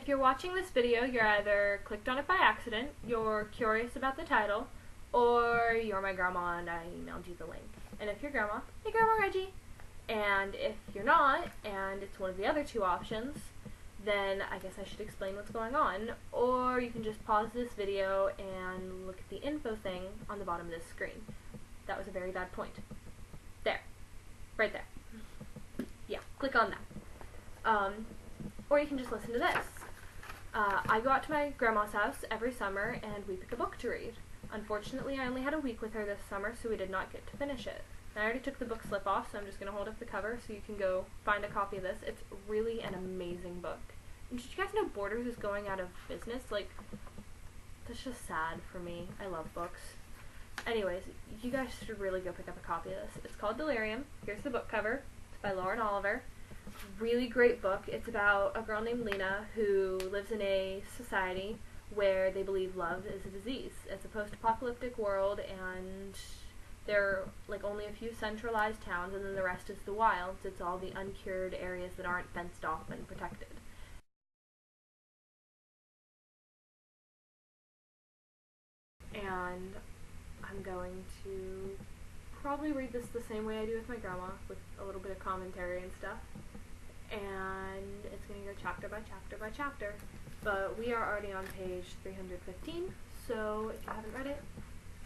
If you're watching this video, you're either clicked on it by accident, you're curious about the title, or you're my grandma and I emailed you the link. And if you're grandma, hey Grandma Reggie. And if you're not, and it's one of the other two options, then I guess I should explain what's going on. Or you can just pause this video and look at the info thing on the bottom of this screen. That was a very bad point. There. Right there. Yeah, click on that. Or you can just listen to this. I go out to my grandma's house every summer and we pick a book to read. Unfortunately, I only had a week with her this summer, so we did not get to finish it. I already took the book slip off, so I'm just going to hold up the cover so you can go find a copy of this. It's really an amazing book. And did you guys know Borders is going out of business? Like, that's just sad for me. I love books. Anyways, you guys should really go pick up a copy of this. It's called Delirium. Here's the book cover. It's by Lauren Oliver. Really great book. It's about a girl named Lena who lives in a society where they believe love is a disease. It's a post-apocalyptic world, and there are like only a few centralized towns, and then the rest is the wilds. It's all the uncured areas that aren't fenced off and protected. And I'm going to probably read this the same way I do with my grandma, with a little bit of commentary and stuff. And it's going to go chapter by chapter by chapter. But we are already on page 315, so if you haven't read it,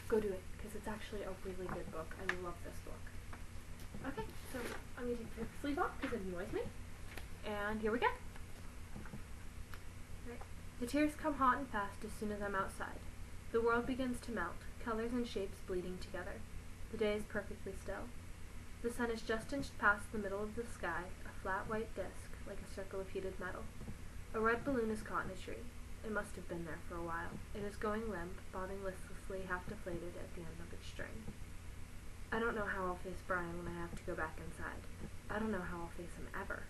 go do it, because it's actually a really good book. I love this book. Okay, so I'm going to take the sleeve off because it annoys me. And here we go. Right. The tears come hot and fast as soon as I'm outside. The world begins to melt, colors and shapes bleeding together. The day is perfectly still. The sun is just inched past the middle of the sky, a flat white disk, like a circle of heated metal. A red balloon is caught in a tree. It must have been there for a while. It is going limp, bobbing listlessly, half deflated at the end of its string. I don't know how I'll face Brian when I have to go back inside. I don't know how I'll face him ever.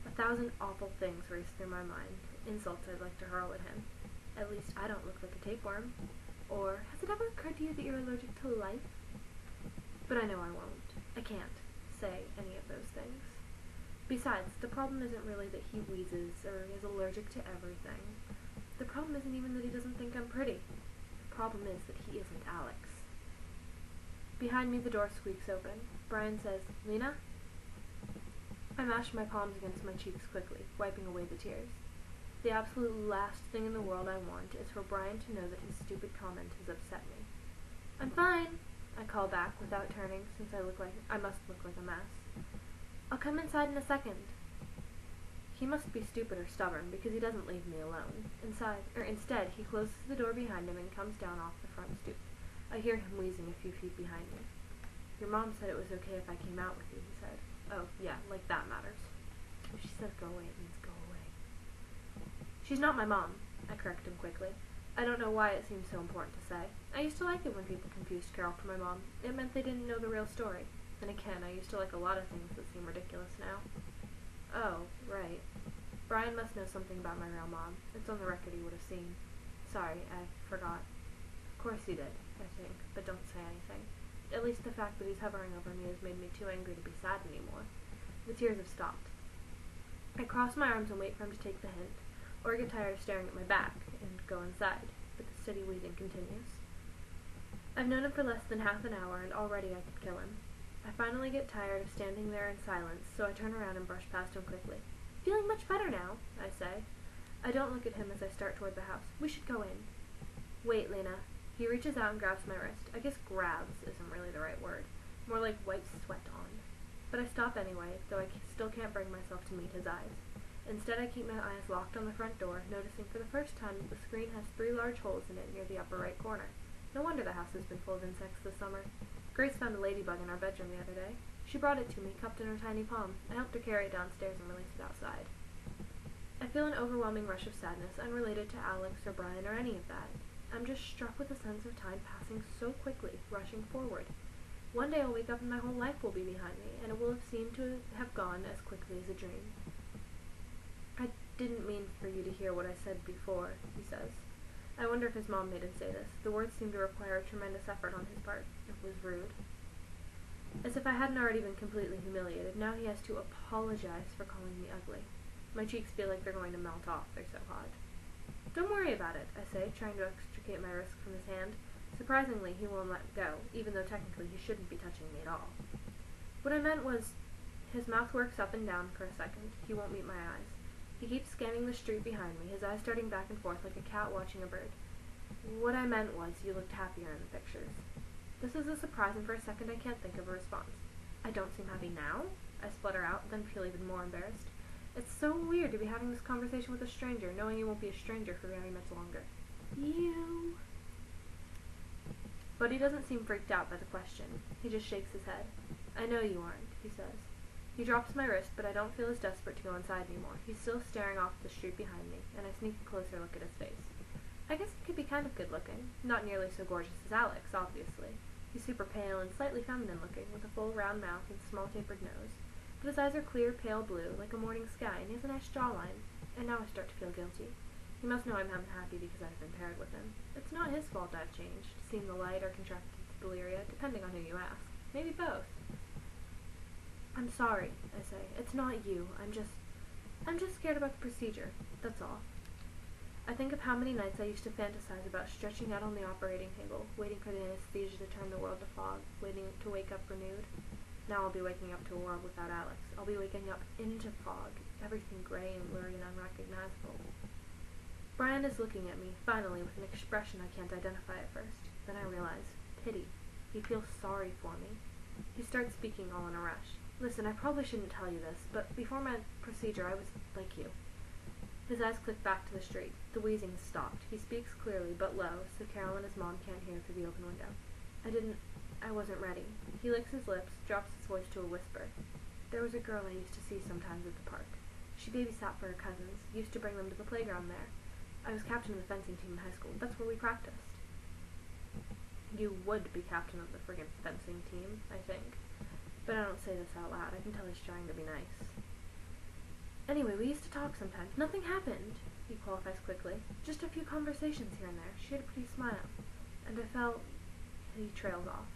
1,000 awful things race through my mind, insults I'd like to hurl at him. At least I don't look like a tapeworm. Or, has it ever occurred to you that you're allergic to life? But I know I won't. I can't say any of those things. Besides, the problem isn't really that he wheezes or is allergic to everything. The problem isn't even that he doesn't think I'm pretty. The problem is that he isn't Alex. Behind me, the door squeaks open. Brian says, "Lena?" I mash my palms against my cheeks quickly, wiping away the tears. The absolute last thing in the world I want is for Brian to know that his stupid comment has upset me. "I'm fine," I call back without turning, since I must look like a mess. "I'll come inside in a second." He must be stupid or stubborn, because he doesn't leave me alone. Instead, he closes the door behind him and comes down off the front stoop. I hear him wheezing a few feet behind me. "Your mom said it was okay if I came out with you," he said. "Oh, yeah, like that matters." If she says go away, it means go away. "She's not my mom," I correct him quickly. I don't know why it seems so important to say. I used to like it when people confused Carol for my mom. It meant they didn't know the real story. Then again, I used to like a lot of things that seem ridiculous now. Oh, right. Brian must know something about my real mom. It's on the record he would have seen. Sorry, I forgot. Of course he did, I think, but don't say anything. At least the fact that he's hovering over me has made me too angry to be sad anymore. The tears have stopped. I cross my arms and wait for him to take the hint, or get tired of staring at my back and go inside, but the steady wheezing continues. I've known him for less than half an hour, and already I could kill him. I finally get tired of standing there in silence, so I turn around and brush past him quickly. "Feeling much better now," I say. I don't look at him as I start toward the house. "We should go in." "Wait, Lena." He reaches out and grabs my wrist. I guess grabs isn't really the right word. More like wipes sweat on. But I stop anyway, though I still can't bring myself to meet his eyes. Instead, I keep my eyes locked on the front door, noticing for the first time that the screen has 3 large holes in it near the upper right corner. No wonder the house has been full of insects this summer. Grace found a ladybug in our bedroom the other day. She brought it to me, cupped in her tiny palm. I helped her carry it downstairs and release it outside. I feel an overwhelming rush of sadness, unrelated to Alex or Brian or any of that. I'm just struck with a sense of time passing so quickly, rushing forward. One day I'll wake up and my whole life will be behind me, and it will have seemed to have gone as quickly as a dream. "I didn't mean for you to hear what I said before," he says. I wonder if his mom made him say this. The words seem to require a tremendous effort on his part. It was rude. As if I hadn't already been completely humiliated, now he has to apologize for calling me ugly. My cheeks feel like they're going to melt off, they're so hot. Don't worry about it, I say, trying to extricate my wrist from his hand. Surprisingly, he won't let go, even though technically he shouldn't be touching me at all. What I meant was, his mouth works up and down for a second. He won't meet my eyes. He keeps scanning the street behind me, his eyes darting back and forth like a cat watching a bird. What I meant was, you looked happier in the pictures. This is a surprise, and for a second I can't think of a response. I don't seem happy now? I splutter out, then feel even more embarrassed. It's so weird to be having this conversation with a stranger, knowing you won't be a stranger for very much longer. You... But he doesn't seem freaked out by the question. He just shakes his head. I know you aren't, he says. He drops my wrist, but I don't feel as desperate to go inside anymore. He's still staring off the street behind me, and I sneak a closer look at his face. I guess he could be kind of good-looking. Not nearly so gorgeous as Alex, obviously. He's super pale and slightly feminine-looking, with a full round mouth and small tapered nose. But his eyes are clear, pale blue, like a morning sky, and he has a nice jawline. And now I start to feel guilty. He must know I'm unhappy because I've been paired with him. It's not his fault I've changed, seen the light, or contracted delirium, depending on who you ask. Maybe both. I'm sorry, I say. It's not you. I'm just scared about the procedure. That's all. I think of how many nights I used to fantasize about stretching out on the operating table, waiting for the anesthesia to turn the world to fog, waiting to wake up renewed. Now I'll be waking up to a world without Alex. I'll be waking up into fog, everything gray and blurry and unrecognizable. Brian is looking at me, finally, with an expression I can't identify at first. Then I realize, pity. He feels sorry for me. He starts speaking all in a rush. Listen, I probably shouldn't tell you this, but before my procedure I was like you. His eyes click back to the street. The wheezing has stopped. He speaks clearly, but low, so Carol and his mom can't hear through the open window. I wasn't ready. He licks his lips, drops his voice to a whisper. There was a girl I used to see sometimes at the park. She babysat for her cousins, used to bring them to the playground there. I was captain of the fencing team in high school. That's where we practiced. You would be captain of the friggin' fencing team, I think. But I don't say this out loud. I can tell he's trying to be nice. Anyway, we used to talk sometimes. Nothing happened, he qualifies quickly. Just a few conversations here and there. She had a pretty smile. And I felt... He trails off.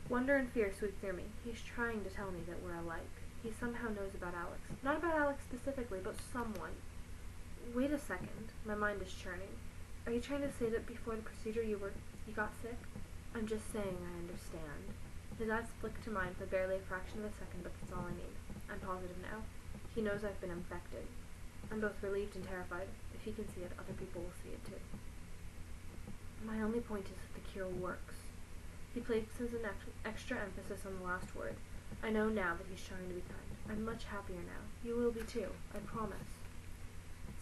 Wonder and fear sweep through me. He's trying to tell me that we're alike. He somehow knows about Alex. Not about Alex specifically, but someone. Wait a second. My mind is churning. Are you trying to say that before the procedure you got sick? I'm just saying I understand. His eyes flick to mine for barely a fraction of a second, but that's all I need. I'm positive now. He knows I've been infected. I'm both relieved and terrified. If he can see it, other people will see it too. My only point is that the cure works. He places an extra emphasis on the last word. I know now that he's trying to be kind. I'm much happier now. You will be too, I promise.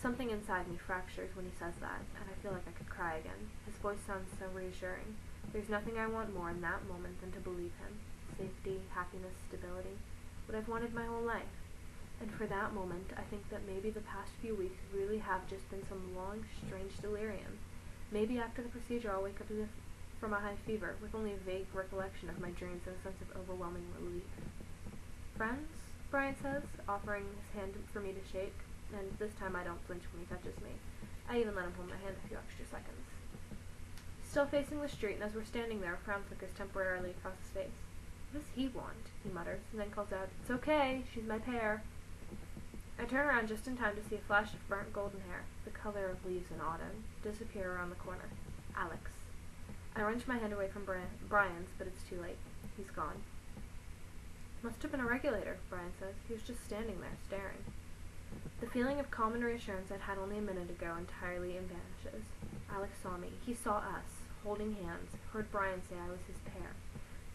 Something inside me fractures when he says that, and I feel like I could cry again. His voice sounds so reassuring. There's nothing I want more in that moment than to believe him. Safety, happiness, stability. What I've wanted my whole life. And for that moment, I think that maybe the past few weeks really have just been some long, strange delirium. Maybe after the procedure I'll wake up as if from a high fever, with only a vague recollection of my dreams and a sense of overwhelming relief. Friends? Brian says, offering his hand for me to shake, and this time I don't flinch when he touches me. I even let him hold my hand a few extra seconds. Still facing the street, and as we're standing there, a frown flickers temporarily across his face. What does he want? He mutters, and then calls out, It's okay, she's my pair. I turn around just in time to see a flash of burnt golden hair, the color of leaves in autumn, disappear around the corner. Alex. I wrench my hand away from Brian's, but it's too late. He's gone. Must have been a regulator, Brian says. He was just standing there, staring. The feeling of calm and reassurance I'd had only a minute ago entirely vanishes. Alex saw me. He saw us, holding hands, heard Brian say I was his pair.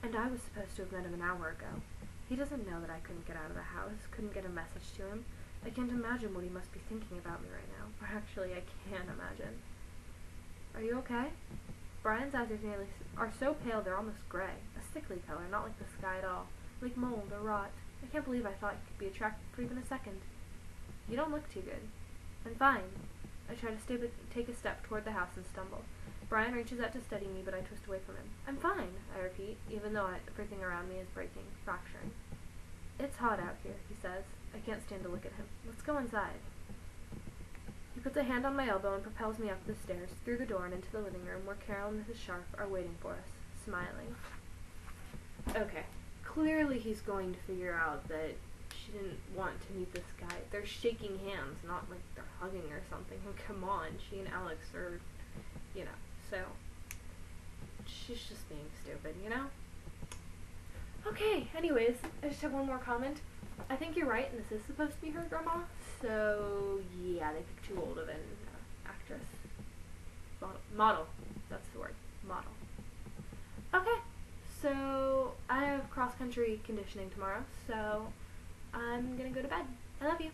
And I was supposed to have met him an hour ago. He doesn't know that I couldn't get out of the house, couldn't get a message to him. I can't imagine what he must be thinking about me right now. Or actually, I can imagine. Are you okay? Brian's eyes are so pale they're almost gray. A sickly color, not like the sky at all. Like mold or rot. I can't believe I thought he could be attracted for even a second. You don't look too good. I'm fine. I try to take a step toward the house and stumble. Brian reaches out to steady me, but I twist away from him. I'm fine, I repeat, even though everything around me is breaking, fracturing. It's hot out here, he says. I can't stand to look at him. Let's go inside. He puts a hand on my elbow and propels me up the stairs, through the door and into the living room, where Carol and Mrs. Sharp are waiting for us, smiling. Okay, clearly he's going to figure out that she didn't want to meet this guy. They're shaking hands, not like they're hugging or something. And come on, she and Alex are, you know, so she's just being stupid, you know? Okay, anyways, I just have one more comment. I think you're right, and this is supposed to be her grandma, so yeah, they picked too old of an actress. Model, that's the word, model. Okay, so I have cross-country conditioning tomorrow, so I'm gonna go to bed. I love you.